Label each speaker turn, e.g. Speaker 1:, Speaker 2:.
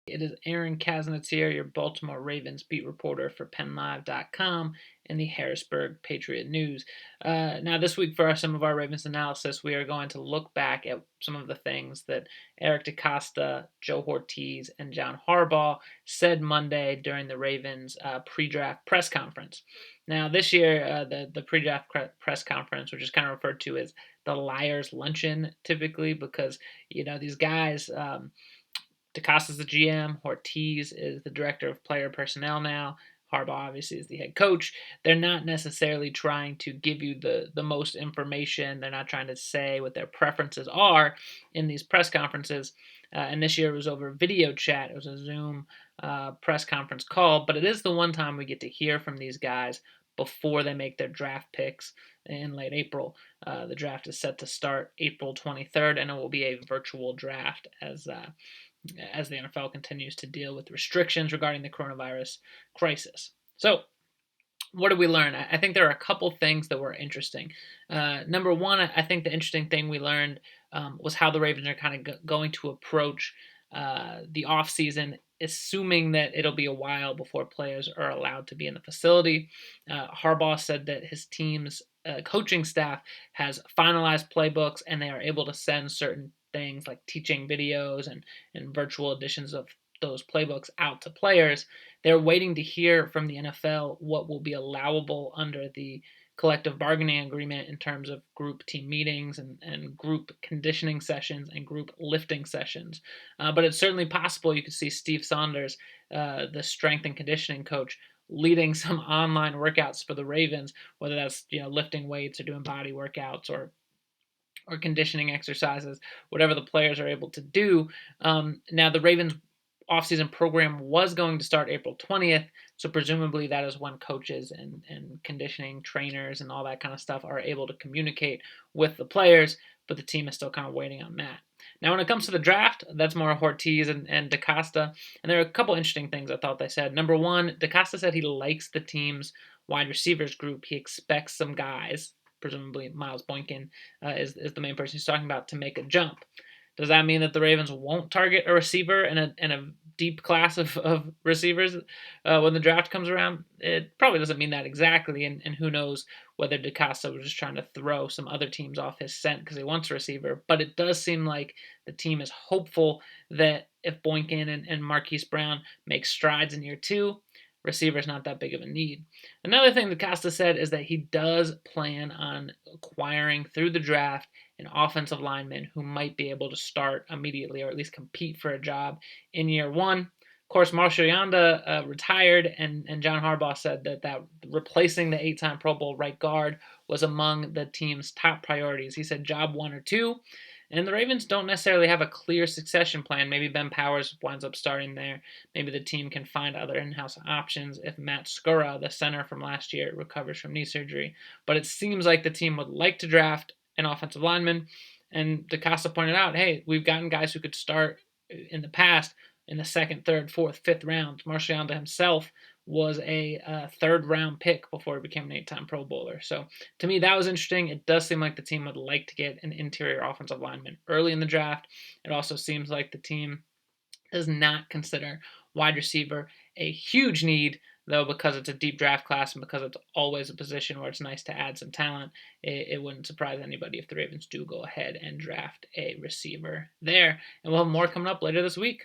Speaker 1: It is Aaron Kasnitz here, your Baltimore Ravens beat reporter for PennLive.com and the Harrisburg Patriot News. Now, this week for some of our Ravens analysis, we are going to look back at some of the things that Eric DeCosta, Joe Ortiz, and John Harbaugh said Monday during the Ravens pre-draft press conference. Now, this year, the pre-draft press conference, which is kind of referred to as the Liars Luncheon, typically, because these guys. DeCosta's the GM. Ortiz is the director of player personnel now. Harbaugh obviously is the head coach. They're not necessarily trying to give you the most information. They're not trying to say what their preferences are in these press conferences. And this year it was over video chat. It was a Zoom press conference call. But it is the one time we get to hear from these guys before they make their draft picks in late April. The draft is set to start April 23rd, and it will be a virtual draft as the NFL continues to deal with restrictions regarding the coronavirus crisis. So, what did we learn? I think there are a couple things that were interesting. Number one, I think the interesting thing we learned was how the Ravens are kind of going to approach the offseason, assuming that it'll be a while before players are allowed to be in the facility. Harbaugh said that his team's coaching staff has finalized playbooks and they are able to send certain things like teaching videos and virtual editions of those playbooks out to players. They're waiting to hear from the NFL what will be allowable under the collective bargaining agreement in terms of group team meetings and group conditioning sessions and group lifting sessions. But it's certainly possible you could see Steve Saunders, the strength and conditioning coach, leading some online workouts for the Ravens, whether that's lifting weights or doing body workouts or conditioning exercises, whatever the players are able to do. Now, the Ravens offseason program was going to start April 20th, so presumably that is when coaches and conditioning trainers and all that kind of stuff are able to communicate with the players, but the team is still kind of waiting on that. Now, when it comes to the draft, that's more Ortiz and DeCosta, and there are a couple interesting things I thought they said. Number one, DeCosta said he likes the team's wide receivers group. He expects some guys, presumably Miles Boykin is the main person he's talking about, to make a jump. Does that mean that the Ravens won't target a receiver in a deep class of receivers when the draft comes around? It probably doesn't mean that exactly, and who knows whether DeCosta was just trying to throw some other teams off his scent because he wants a receiver. But it does seem like the team is hopeful that if Boykin and Marquise Brown make strides in year two, receiver's not that big of a need. Another thing that Costa said is that he does plan on acquiring through the draft an offensive lineman who might be able to start immediately or at least compete for a job in year one. Of course, Marshall Yanda retired, and John Harbaugh said that replacing the 8-time Pro Bowl right guard was among the team's top priorities. He said job one or two. And the Ravens don't necessarily have a clear succession plan. Maybe Ben Powers winds up starting there. Maybe the team can find other in-house options if Matt Skura, the center from last year, recovers from knee surgery. But it seems like the team would like to draft an offensive lineman. And DeCosta pointed out, hey, we've gotten guys who could start in the past in the second, third, fourth, fifth rounds. Marshall Yanda himself was a third-round pick before he became an 8-time Pro Bowler. So to me, that was interesting. It does seem like the team would like to get an interior offensive lineman early in the draft. It also seems like the team does not consider wide receiver a huge need, though, because it's a deep draft class and because it's always a position where it's nice to add some talent. It wouldn't surprise anybody if the Ravens do go ahead and draft a receiver there. And we'll have more coming up later this week.